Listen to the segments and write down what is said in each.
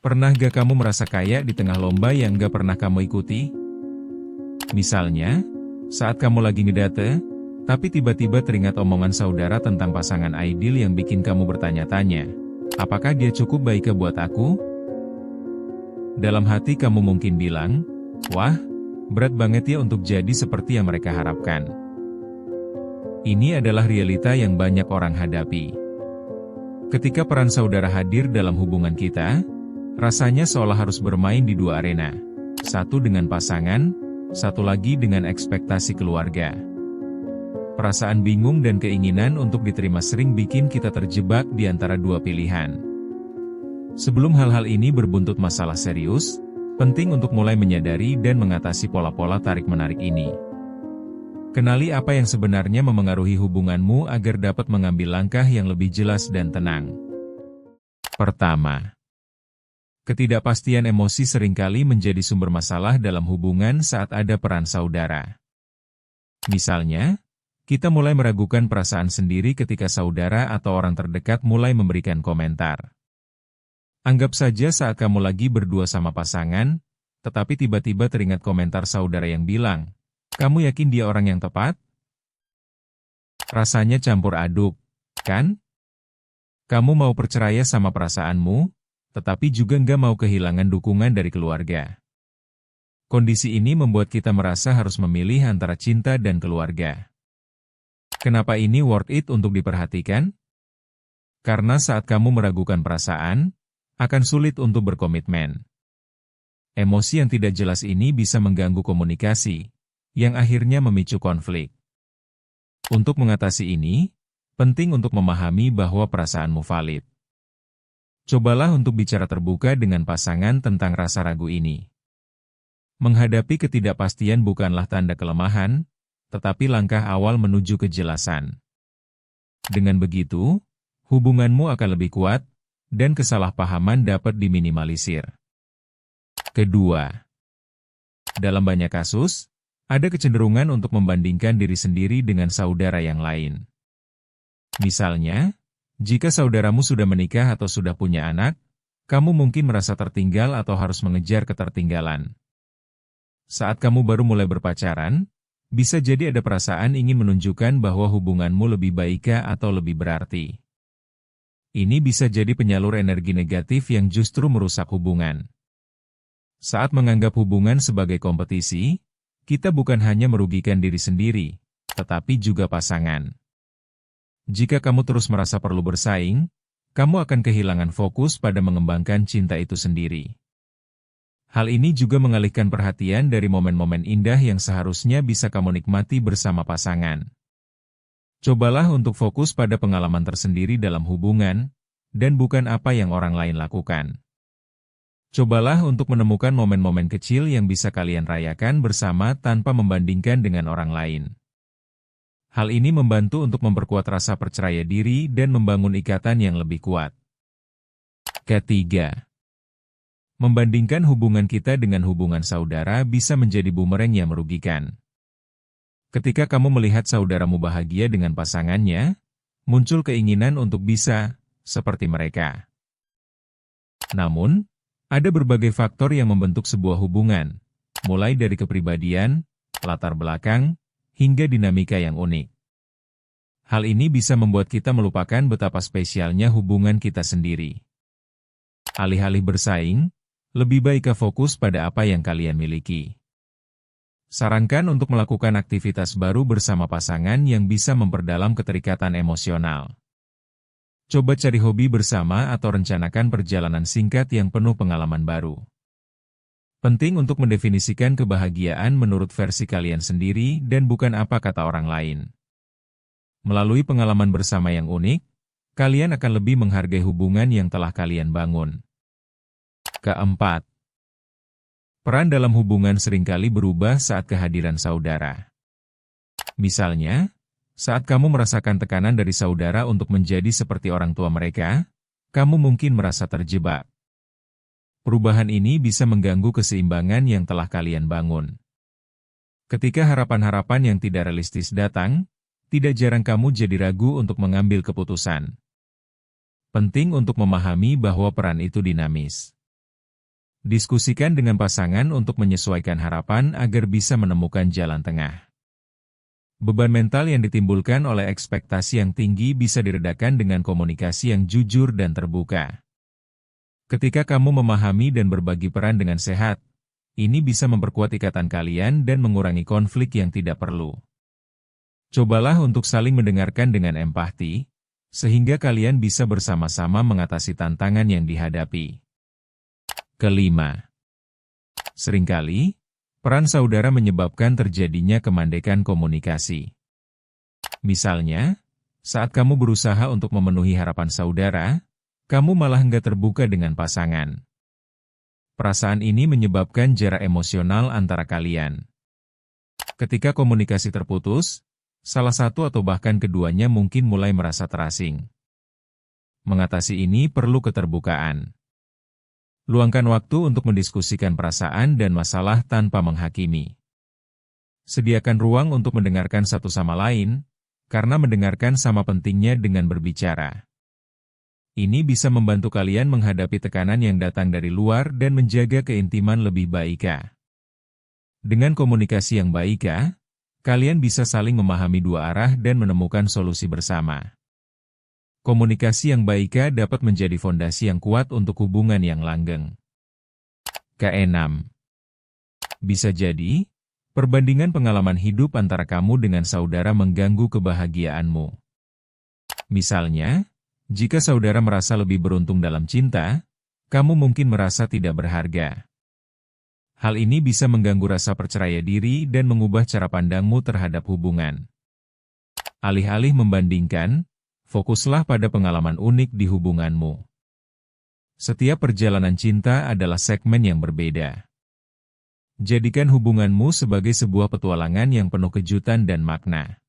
Pernah gak kamu merasa kaya di tengah lomba yang gak pernah kamu ikuti? Misalnya, saat kamu lagi ngedate, tapi tiba-tiba teringat omongan saudara tentang pasangan ideal yang bikin kamu bertanya-tanya, apakah dia cukup baik buat aku? Dalam hati kamu mungkin bilang, wah, berat banget ya untuk jadi seperti yang mereka harapkan. Ini adalah realita yang banyak orang hadapi. Ketika peran saudara hadir dalam hubungan kita, rasanya seolah harus bermain di dua arena. Satu dengan pasangan, satu lagi dengan ekspektasi keluarga. Perasaan bingung dan keinginan untuk diterima sering bikin kita terjebak di antara dua pilihan. Sebelum hal-hal ini berbuntut masalah serius, penting untuk mulai menyadari dan mengatasi pola-pola tarik-menarik ini. Kenali apa yang sebenarnya memengaruhi hubunganmu agar dapat mengambil langkah yang lebih jelas dan tenang. Pertama, ketidakpastian emosi seringkali menjadi sumber masalah dalam hubungan saat ada peran saudara. Misalnya, kita mulai meragukan perasaan sendiri ketika saudara atau orang terdekat mulai memberikan komentar. Anggap saja saat kamu lagi berdua sama pasangan, tetapi tiba-tiba teringat komentar saudara yang bilang, "Kamu yakin dia orang yang tepat?" Rasanya campur aduk, kan? Kamu mau percaya sama perasaanmu, tetapi juga nggak mau kehilangan dukungan dari keluarga. Kondisi ini membuat kita merasa harus memilih antara cinta dan keluarga. Kenapa ini worth it untuk diperhatikan? Karena saat kamu meragukan perasaan, akan sulit untuk berkomitmen. Emosi yang tidak jelas ini bisa mengganggu komunikasi, yang akhirnya memicu konflik. Untuk mengatasi ini, penting untuk memahami bahwa perasaanmu valid. Cobalah untuk bicara terbuka dengan pasangan tentang rasa ragu ini. Menghadapi ketidakpastian bukanlah tanda kelemahan, tetapi langkah awal menuju kejelasan. Dengan begitu, hubunganmu akan lebih kuat, dan kesalahpahaman dapat diminimalisir. Kedua, dalam banyak kasus, ada kecenderungan untuk membandingkan diri sendiri dengan saudara yang lain. Misalnya, jika saudaramu sudah menikah atau sudah punya anak, kamu mungkin merasa tertinggal atau harus mengejar ketertinggalan. Saat kamu baru mulai berpacaran, bisa jadi ada perasaan ingin menunjukkan bahwa hubunganmu lebih baik atau lebih berarti. Ini bisa jadi penyalur energi negatif yang justru merusak hubungan. Saat menganggap hubungan sebagai kompetisi, kita bukan hanya merugikan diri sendiri, tetapi juga pasangan. Jika kamu terus merasa perlu bersaing, kamu akan kehilangan fokus pada mengembangkan cinta itu sendiri. Hal ini juga mengalihkan perhatian dari momen-momen indah yang seharusnya bisa kamu nikmati bersama pasangan. Cobalah untuk fokus pada pengalaman tersendiri dalam hubungan, dan bukan apa yang orang lain lakukan. Cobalah untuk menemukan momen-momen kecil yang bisa kalian rayakan bersama tanpa membandingkan dengan orang lain. Hal ini membantu untuk memperkuat rasa percaya diri dan membangun ikatan yang lebih kuat. Ketiga, membandingkan hubungan kita dengan hubungan saudara bisa menjadi bumerang yang merugikan. Ketika kamu melihat saudaramu bahagia dengan pasangannya, muncul keinginan untuk bisa seperti mereka. Namun, ada berbagai faktor yang membentuk sebuah hubungan, mulai dari kepribadian, latar belakang, hingga dinamika yang unik. Hal ini bisa membuat kita melupakan betapa spesialnya hubungan kita sendiri. Alih-alih bersaing, lebih baik fokus pada apa yang kalian miliki. Sarankan untuk melakukan aktivitas baru bersama pasangan yang bisa memperdalam keterikatan emosional. Coba cari hobi bersama atau rencanakan perjalanan singkat yang penuh pengalaman baru. Penting untuk mendefinisikan kebahagiaan menurut versi kalian sendiri dan bukan apa kata orang lain. Melalui pengalaman bersama yang unik, kalian akan lebih menghargai hubungan yang telah kalian bangun. Keempat, peran dalam hubungan seringkali berubah saat kehadiran saudara. Misalnya, saat kamu merasakan tekanan dari saudara untuk menjadi seperti orang tua mereka, kamu mungkin merasa terjebak. Perubahan ini bisa mengganggu keseimbangan yang telah kalian bangun. Ketika harapan-harapan yang tidak realistis datang, tidak jarang kamu jadi ragu untuk mengambil keputusan. Penting untuk memahami bahwa peran itu dinamis. Diskusikan dengan pasangan untuk menyesuaikan harapan agar bisa menemukan jalan tengah. Beban mental yang ditimbulkan oleh ekspektasi yang tinggi bisa diredakan dengan komunikasi yang jujur dan terbuka. Ketika kamu memahami dan berbagi peran dengan sehat, ini bisa memperkuat ikatan kalian dan mengurangi konflik yang tidak perlu. Cobalah untuk saling mendengarkan dengan empati, sehingga kalian bisa bersama-sama mengatasi tantangan yang dihadapi. Kelima, seringkali, peran saudara menyebabkan terjadinya kemandekan komunikasi. Misalnya, saat kamu berusaha untuk memenuhi harapan saudara, kamu malah enggak terbuka dengan pasangan. Perasaan ini menyebabkan jarak emosional antara kalian. Ketika komunikasi terputus, salah satu atau bahkan keduanya mungkin mulai merasa terasing. Mengatasi ini perlu keterbukaan. Luangkan waktu untuk mendiskusikan perasaan dan masalah tanpa menghakimi. Sediakan ruang untuk mendengarkan satu sama lain, karena mendengarkan sama pentingnya dengan berbicara. Ini bisa membantu kalian menghadapi tekanan yang datang dari luar dan menjaga keintiman lebih baik. Dengan komunikasi yang baik, kalian bisa saling memahami dua arah dan menemukan solusi bersama. Komunikasi yang baik dapat menjadi fondasi yang kuat untuk hubungan yang langgeng. Keenam, bisa jadi, perbandingan pengalaman hidup antara kamu dengan saudara mengganggu kebahagiaanmu. Misalnya, jika saudara merasa lebih beruntung dalam cinta, kamu mungkin merasa tidak berharga. Hal ini bisa mengganggu rasa percaya diri dan mengubah cara pandangmu terhadap hubungan. Alih-alih membandingkan, fokuslah pada pengalaman unik di hubunganmu. Setiap perjalanan cinta adalah segmen yang berbeda. Jadikan hubunganmu sebagai sebuah petualangan yang penuh kejutan dan makna.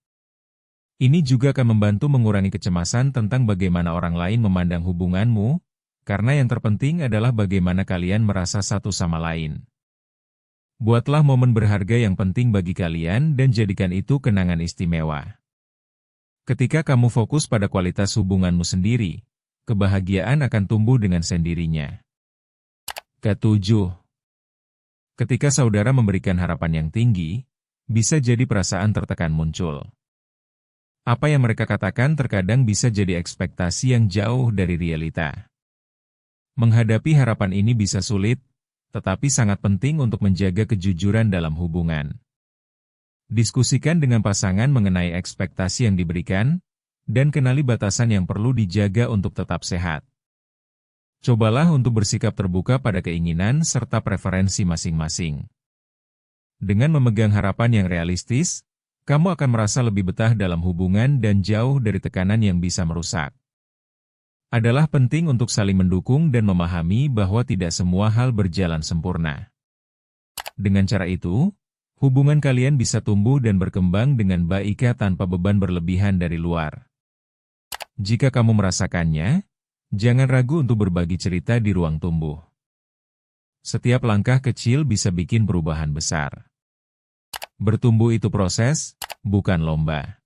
Ini juga akan membantu mengurangi kecemasan tentang bagaimana orang lain memandang hubunganmu, karena yang terpenting adalah bagaimana kalian merasa satu sama lain. Buatlah momen berharga yang penting bagi kalian dan jadikan itu kenangan istimewa. Ketika kamu fokus pada kualitas hubunganmu sendiri, kebahagiaan akan tumbuh dengan sendirinya. Ketujuh, ketika saudara memberikan harapan yang tinggi, bisa jadi perasaan tertekan muncul. Apa yang mereka katakan terkadang bisa jadi ekspektasi yang jauh dari realita. Menghadapi harapan ini bisa sulit, tetapi sangat penting untuk menjaga kejujuran dalam hubungan. Diskusikan dengan pasangan mengenai ekspektasi yang diberikan, dan kenali batasan yang perlu dijaga untuk tetap sehat. Cobalah untuk bersikap terbuka pada keinginan serta preferensi masing-masing. Dengan memegang harapan yang realistis, kamu akan merasa lebih betah dalam hubungan dan jauh dari tekanan yang bisa merusak. Adalah penting untuk saling mendukung dan memahami bahwa tidak semua hal berjalan sempurna. Dengan cara itu, hubungan kalian bisa tumbuh dan berkembang dengan baik tanpa beban berlebihan dari luar. Jika kamu merasakannya, jangan ragu untuk berbagi cerita di ruang tumbuh. Setiap langkah kecil bisa bikin perubahan besar. Bertumbuh itu proses, bukan lomba.